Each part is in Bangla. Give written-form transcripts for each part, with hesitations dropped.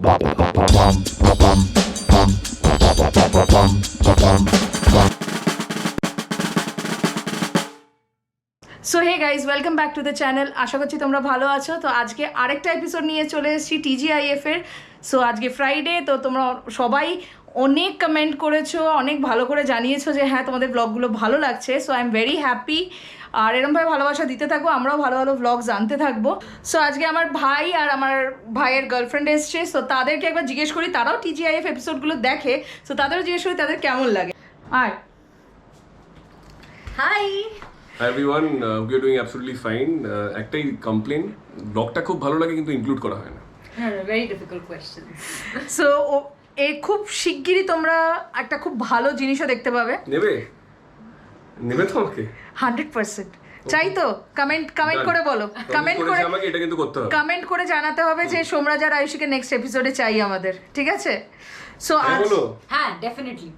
So hey guys, welcome back to the channel. আশা করছি তোমরা ভালো আছো। তো আজকে আরেকটা এপিসোড নিয়ে চলে এসেছি TGIF এর। সো আজকে ফ্রাইডে, তো তোমরা সবাই অনেক কমেন্ট করেছো, অনেক ভালো করে জানিয়েছো যে হ্যাঁ তোমাদের ব্লগগুলো ভালো লাগছে। So I am very happy. আর এরমভাবে ভালোবাসা দিতে থাকো, আমরাও ভালো ভালো ব্লগস আনতে থাকবো। সো আজকে আমার ভাই আর আমার ভাইয়ের গার্লফ্রেন্ড এসছে। সো তাদেরকে একবার জিজ্ঞেস করি, তারাও TGIF এপিসোডগুলো দেখে। সো তাদেরও জিজ্ঞেস করি তাদের কেমন লাগে। আর hi Hi everyone, we are doing absolutely fine. একটাই কমপ্লেন, ব্লগটা খুব ভালো লাগে কিন্তু ইনক্লুড করা হয় না। Very difficult questions. সো খুব শিগগিরই তোমরা একটা খুব ভালো জিনিসও দেখতে পাবে। নেবে তো আমাকে 100% চাই তো। কমেন্ট করে বলো, কমেন্ট করে আমাকে এটা কিন্তু করতে হবে, কমেন্ট করে জানাতে হবে যে সোমরাজ আর আয়ুষীকে নেক্সট এপিসোডে চাই আমাদের, ঠিক আছে? সো হ্যাঁ, ডেফিনেটলি।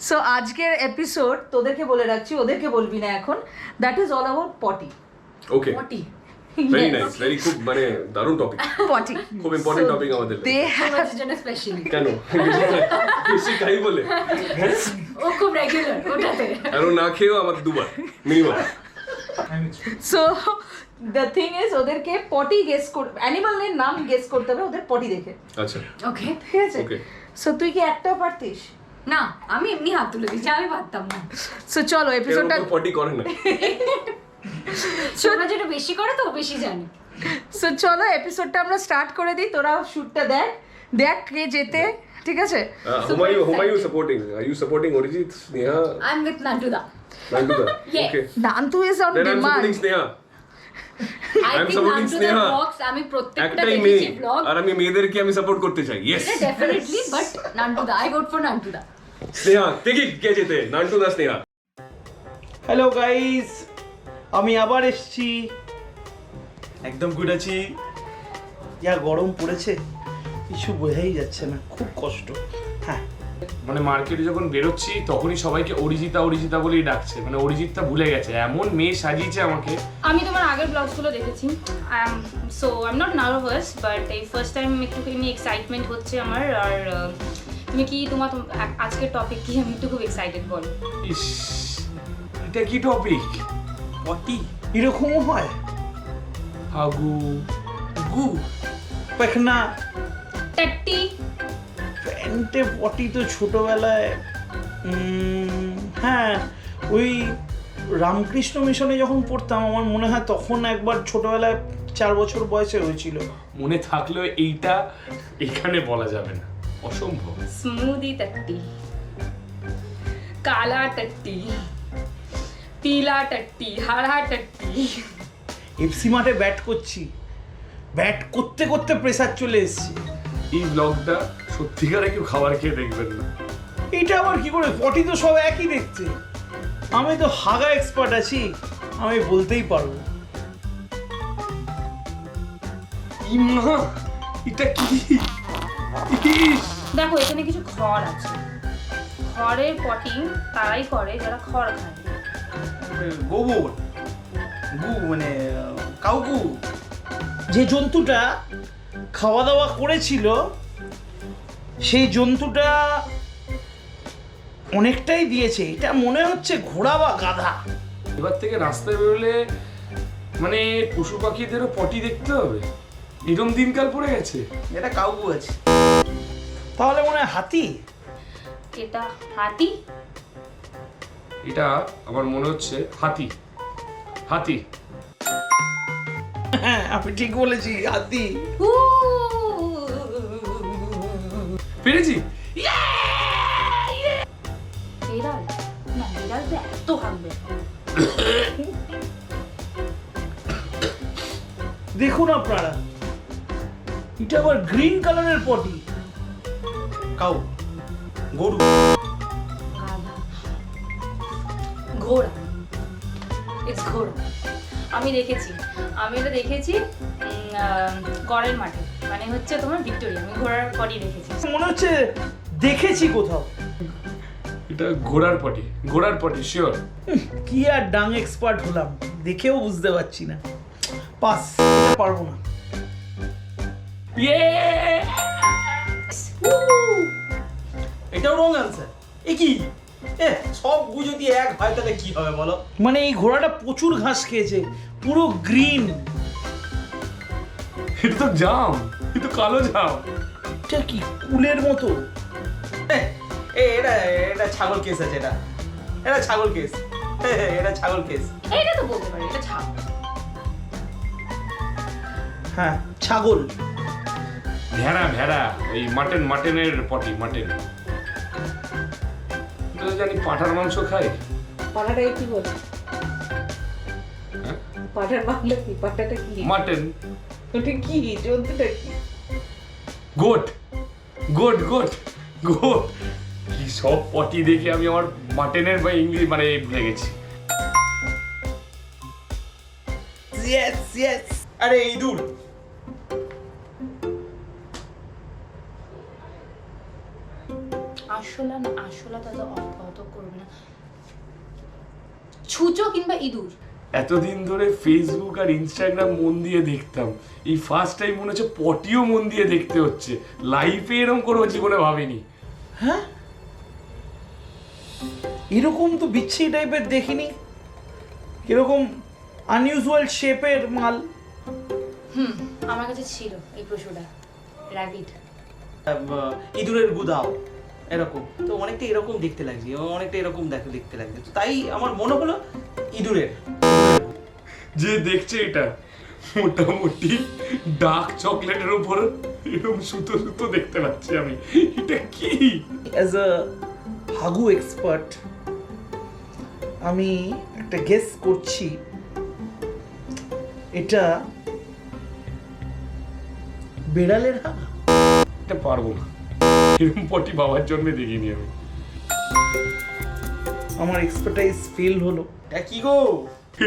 সো আজকের এপিসোড তোদেরকে বলে রাখছি, ওদেরকে বলবি না এখন। That is all about potty. Okay, potty very nice, very খুব মানে দারুণ টপিক, পটি খুব ইম্পর্টেন্ট টপিক আমাদের। আমাদের জন্য স্পেশালি। কেন বেশি খাই বলে? ও খুব রেগুলার ওটাতে, আর ও না খেয়েও আমাদের দুবার minimum. So the thing is, ওদেরকে পটি গেস করতে, অ্যানিমালের নাম গেস করতে হবে ওদের পটি দেখে। আচ্ছা, ওকে, ঠিক আছে? ওকে। সো তুই কি একটাও পারতিস? না, আমি এমনি হাত তুলে দিচ্ছি, আমি পারতাম না। সো চলো এপিসোডটা, পটি করে না। সোনা যেটা বেশি করে তো বেশি জানি। সো চলো এপিসোডটা আমরা স্টার্ট করে দিই। তোরা শুটটা দেখ কে যেতে, ঠিক আছে? whom are you supporting? Are you supporting Arijit, Sneha? I'm with Nantuda. Nantuda? Yeah. Okay. Nantu is on Then I'm demand. supporting Sneha. I I'm think supporting Nantuda Sneha. vlogs আমি প্রত্যেকটা একটাই মেয়ে দেখেছি vlog। আর আমি মেয়েদেরকে আমি সাপোর্ট করতে চাই। Yes, definitely, but Nantuda, I vote for Nantuda. Sneha দেখি কে যেতে, নান্টুদা স্নেহা। হ্যালো গাইস, আমি আবার এসেছি, একদম গুড আছি। যা গরম পড়েছে কিছু বোঝাই যাচ্ছে না, খুব কষ্ট। হ্যাঁ, মানে মার্কেটে যখন বেরোচ্ছি তখনই সবাইকে অরিজিতা বলেই ডাকছে, মানে অরিজিৎটা ভুলে গেছে, এমন মেয়ে সাজিয়েছে আমাকে। আমি তোমার আগের ব্লগসগুলো দেখেছি, so I am not nervous, but এই ফার্স্ট টাইম একটুখানি এক্সাইটমেন্ট হচ্ছে আমার। আর তুমি কি তোমার আজকের টপিক কি, আমি একটু খুব এক্সাইটেড বলো। ইস, এটা কি টপিক? পটি এরকমও হয়? হাগু গু পাখনা টাট্টি প্যান্টে পটি তো ছোটবেলায়, হ্যাঁ ওই রামকৃষ্ণ মিশনে যখন পড়তাম আমার মনে হয় তখন একবার ছোটবেলায় 4 বছর বয়সে হয়েছিল। মনে থাকলেও এইটা এখানে বলা যাবে না, অসম্ভব। স্মুদি টাট্টি, কালা টাট্টি, পীলা টাট্টি, হারা টাট্টি। এফসি মাঠে ব্যাট করছি, ব্যাট করতে করতে প্রেসার চলে এসেছে। এই ব্লগটা সত্যিকারে কেউ খাবার খেয়ে দেখবেন না। এইটা আবার কি করে? পটি তো সব একই দেখতে। আমি তো হাগা এক্সপার্ট আছি, আমি বলতেই পারবো। ইমা, এটা কি? দেখো এখানে কিছু খড় আছে, খড়ের পটি তারাই করে যারা খড় খায়। গোবর গু মানে কাউকু, যে জন্তুটা খাওয়া দাওয়া করেছিল সেই জন্তুটা অনেকটাই দিয়েছে। এটা মনে হচ্ছে ঘোড়া বা গাধা। এবার থেকে রাস্তায় বেরোলে মানে পশু পাখিদেরও পটি দেখতে হবে, এরম দিনকাল পড়ে গেছে। এটা কাউকু আছে, তাহলে মনে হয় হাতি। এটা হাতি, এটা আমার মনে হচ্ছে হাতি। হাতি, হ্যাঁ আমি ঠিক বলেছি, হাতি। পেরেছি। বিড়াল না, বিড়াল তো এত ভাববে। দেখুন আপনারা, এটা আবার গ্রিন কালারের পটি। কাউ, গরু, গাধা, ঘোড়া, ইটস ঘোড়া। আমি এটা দেখেছি গড়ের মাঠে, মানে হচ্ছে তোমার ভিক্টোরিয়া। আমি ঘোড়ার পটি দেখেছি। মনে হচ্ছে দেখেছি কোথাও। এটা ঘোড়ার পটি শিওর। কি আর ডাং এক্সপার্ট হলাম, দেখেও বুঝতে পারছি না। পাস, এটা পারবো না। ইয়ে এক হয় তাহলে কি হবে বলো? মানে এই ঘোড়াটা প্রচুর ঘাস খেয়েছে, পুরো গ্রিন। এটা তো জাম, এটা তো কালো জাম। এটা কি কুলের মতো? এটা ছাগল কেস আছে, এটা ছাগল কেস, এটা ছাগল কেস। এটা তো বলতে পারি এটা ছাপ। হ্যাঁ ছাগল। ভেড়া ভেড়া, ওই মাটনের পটি, মাটন। তো জানি পাঁঠার মাংস খায়। পাঠাটাকে কি বলে? হ্যাঁ? পাঠার বাংলা কি? পাঠাটা কি? মাটন। ওটা কি? জন্তুটা কি? Goat goat goat goat. কি সব পটি দেখে আমি আমার মাটনের বা ইংলিশ মানে ভুলে গেছি। Yes yes. আরে ইঁদুর। আসলা না আসলা তাহলে অত করবে না। ছুঁচো কিংবা ইঁদুর। এতদিন ধরে ফেসবুক আর ইনস্টাগ্রাম মন দিয়ে দেখতাম, এই ফার্স্ট টাইম মনে হচ্ছে পটিও মন দিয়ে দেখতে হচ্ছে। লাইফে এরকম কোনো জীবনে ভাবিনি। হ্যাঁ এরকম তো বিচ্ছি টাইপের দেখিনি, এরকম আনইউজুয়াল শেপের মাল। আমার কাছে ছিল এই পশুটা, র্যাবিট। ইঁদুরের গুদাও এরকম তো অনেকটা এরকম দেখতে লাগছে, অনেকটা এরকম দেখতে লাগছে, তো তাই আমার মনে হলো ইঁদুরের। যে দেখছে এটা মোটামুটি ডার্ক চকলেটের উপর এরকম সুতো সুতো দেখতে পাচ্ছি আমি। এটা কি? অ্যাজ আ হাগু এক্সপার্ট আমি একটা গেস করছি, এটা বেড়ালের হাগা। এটা পারবো না, এরকম পটি বাবার জন্মে দেখিনি আমি। আমার এক্সপার্টাইজ ফেল হলো। এটা কি গো?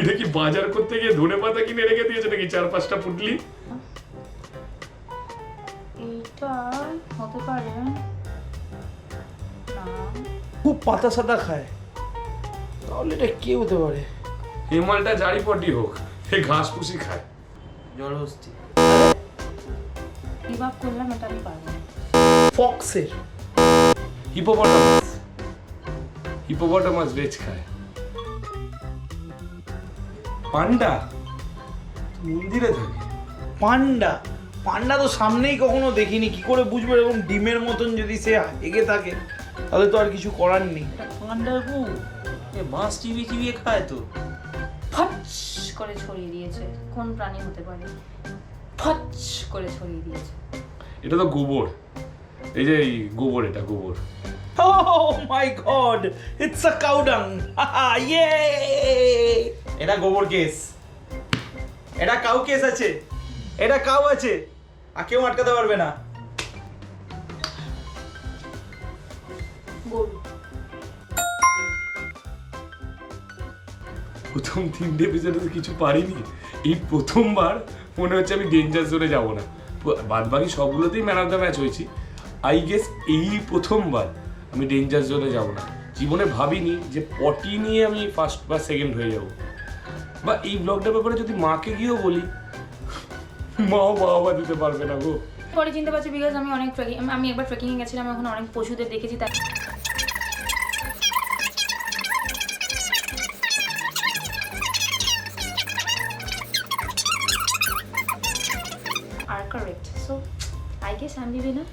এটা কি বাজার করতে গিয়ে ধনেপাতা কিনে রেখে দিয়েছে নাকি 4-5টা পুটলি? এটা হতে পারে না। খুব পাতা সাদা খায়, তাহলে এটা কে হতে পারে? এই মালটা জারি পটি হোক, এই ঘাস পুষি খায়। জলহস্তি। বিভাগ করলাম, এটা আমি পারবো না। ফক্সের। হিপোপটামাস, হিপোপটামাস ভেজ খায়। পান্ডা মন্দিরে থাকে। পান্ডা, পান্ডা তো সামনেই কখনো দেখিনি, কি করে বুঝবো? এরকম ডিমের মতন যদি সে এগে থাকে তাহলে তো আর কিছু করার নেই। পান্ডা গো, এ মাছ চিবিয়ে খায় তো। ফচ করে ছড়িয়ে দিয়েছে। কোন প্রাণী হতে পারে? ফচ করে ছড়িয়ে দিয়েছে। এটা তো গোবর, এই যে এই গোবর, এটা গোবর। Oh my god, it's a cow dung. Yay! এটা গোবর কেস, এটা কাউ কেস আছে, এটা কাউ আছে, আর কেউ আটকাতে পারবে না। গরু। প্রথম 3টে এপিসোডে তো কিছু পারিনি, এই প্রথমবার মনে হচ্ছে আমি ডেঞ্জার জোনে যাব না। বাদ বাকি সবগুলোতেই ম্যান অফ দ্য ম্যাচ হয়েছি। আই গেস এই প্রথমবার আমি ডেঞ্জার জোনে যাব না। জীবনে ভাবিনি যে পটি নিয়ে আমি ফার্স্ট বা সেকেন্ড হয়ে যাব। বা এই ব্লগটার ব্যাপারে যদি মাকে গিয়েও বলি, মাও বাবা দিতে পারবে না গো। পরে চিনতে পারছি বিকজ আমি অনেক আমি একবার ট্রেকিংয়ে গেছিলাম, এখন অনেক পশুদের দেখেছি। তাই are correct. So I guess I'm the winner.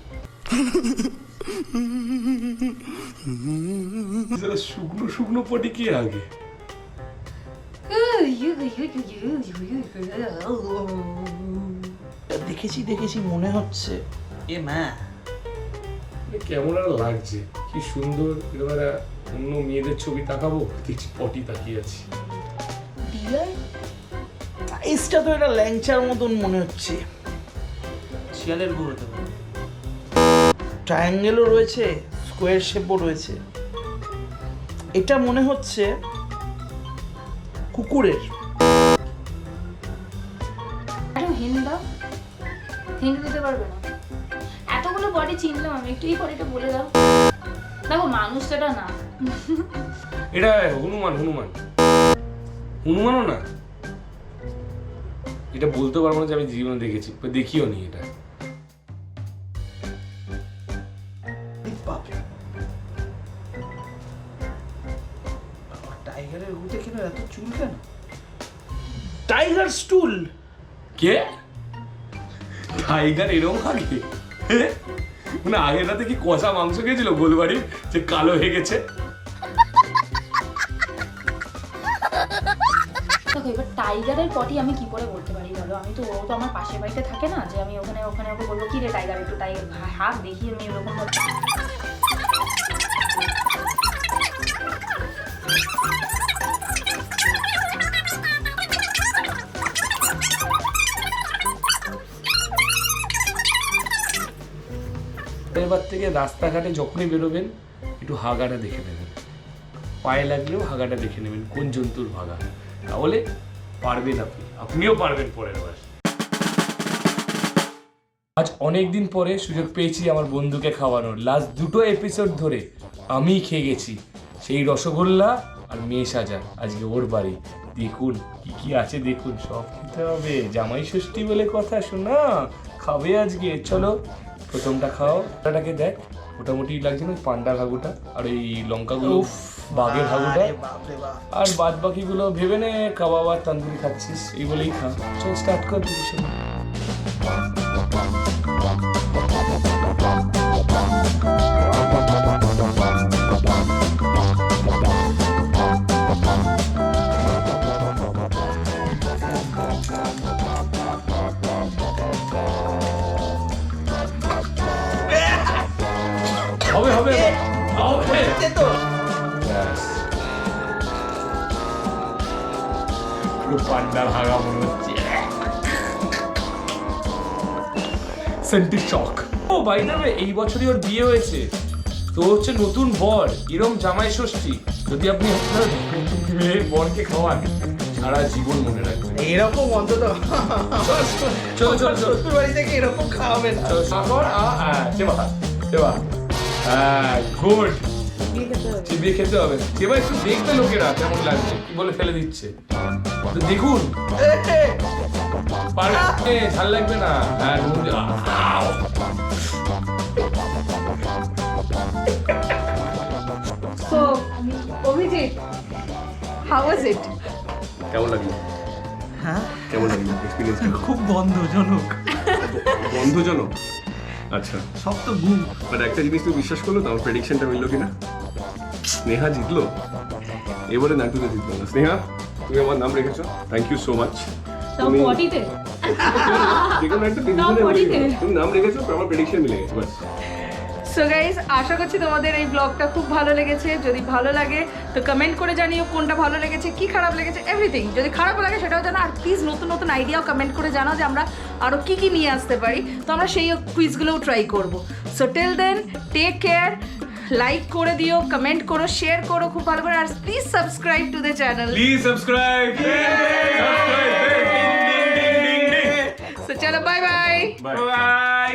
যারা শুকনো শুকনো পটি কে আগে? দেখেছি মনে হচ্ছে এ মা, কেমন আর লাগছে, কি সুন্দর। এবার অন্য মেয়েদের ছবি তাকাবো, দেখছি পটি তাকিয়ে আছি। সাইজটা তো এটা ল্যাংচার মতন মনে হচ্ছে। শিয়ালের গরু তো ট্রায়াঙ্গেলও রয়েছে, স্কোয়ার শেপও রয়েছে। এটা মনে হচ্ছে কুকুরের। হিন্ট দিতে পারবে না? এতগুলো বডি চিনলাম আমি, একটু এই বডিটা বলে দাও। দেখো মানুষটা না, এটা হনুমানও না। এটা বলতে পারবো না যে আমি জীবনে দেখেছি, দেখিও নি এটা। টাইগারের গুতে কেন এত চুল কেন? টাইগার স্টুল। কে টাইগার এরকম আগে মানে আগের রাতে কি কষা মাংস খেয়েছিল গোলবাড়ির যে কালো হয়ে গেছে? দেখো এবার টাইগারের পটি আমি কি করে বলতে পারি বলো? আমি তো ও তো আমার পাশের বাড়িতে থাকে না যে আমি ওখানে ওকে বলবো কি রে টাইগার একটু টাইগার হাত দেখি আমি এরকম এবার থেকে রাস্তাঘাটে যখনই বেরোবেন একটু হাগাটা দেখে নেবেন, পায়ে লাগলেও হাগাটা দেখে নেবেন কোন জন্তুর হাগা, তাহলে পারবেন আপনিও পারবেন পরের বার। আজ অনেকদিন পরে সুযোগ পেয়েছি আমার বন্ধুকে খাওয়ানোর। লাস্ট 2 এপিসোড ধরে আমি খেয়ে গেছি সেই রসগোল্লা আর মেয়ে সাজা। আজকে ওর বাড়ি, দেখুন কি কি আছে, দেখুন সব খেতে হবে। জামাই ষষ্ঠী বলে কথা, শোনা খাবে আজকে। চলো প্রথমটা খাও, ওটাকে দেখ মোটামুটি লাগছে না, পান্ডার হাগুটা আর এই লঙ্কাগুলো, বাঘের হাগুটা, আর বাদ বাকিগুলো ভেবে নে কাবাব আর তন্দুরি খাচ্ছিস, এই বলেই খা। চল স্টার্ট কর দিবি। হবে হবে হবে তো পুরো পান্ডার হাগা মনে হচ্ছে। Senti shock. ও বাই দ্য ওয়ে, এই বছরই ওর বিয়ে হয়েছে, তো হচ্ছে নতুন বর, এরম জামাই ষষ্ঠী যদি আপনি আপনার মেয়ের বরকে খাওয়ান সারা জীবন মনে রাখবেন। এরকম অন্তত চলো চলো চলো শ্বশুর বাড়ি থেকে এরকম খাওয়াবেন। চলো সাগর সেবা সেবা, গুড। চিবিয়ে খেতে হবে, সেবা একটু দেখবে লোকেরা কেমন লাগছে, কি বলে ফেলে দিচ্ছে তো দেখুন, পারবে ঝাল লাগবে না। So, Abhijit, how was it? কেমন লাগলো? হ্যাঁ, কেমন লাগলো এক্সপিরিয়েন্স? খুব বন্ধজনক। বন্ধুজনক? আচ্ছা, সব তো গুম। বাট একটা জিনিস তুমি বিশ্বাস করলো তো, আমার প্রেডিকশনটা মিললো কিনা? স্নেহা জিতলো, এবারে নাটুকে জিতলো না। স্নেহা, তুমি আমার নাম রেখেছো, থ্যাংক ইউ সো মাচ। তাও পটিতে যেকোনো একটা তুমি নাম রেখেছো, আমার প্রেডিকশন মিলে গেছে বাস। সো গাইস, আশা করছি তোমাদের এই ব্লগটা খুব ভালো লেগেছে। যদি ভালো লাগে তো কমেন্ট করে জানিও কোনটা ভালো লেগেছে, কি খারাপ লেগেছে, এভরিথিং। যদি খারাপ লাগে সেটাও জানো, আর প্লিজ নতুন নতুন আইডিয়াও কমেন্ট করে জানাও যে আমরা আরও কী কী নিয়ে আসতে পারি, তো আমরা সেই কুইজগুলোও ট্রাই করব। So till then, take care, like করে দিও, কমেন্ট করো, শেয়ার করো খুব ভালো করে, আর please subscribe to the channel. Please subscribe. So চলো, বাই বাই। Bye by.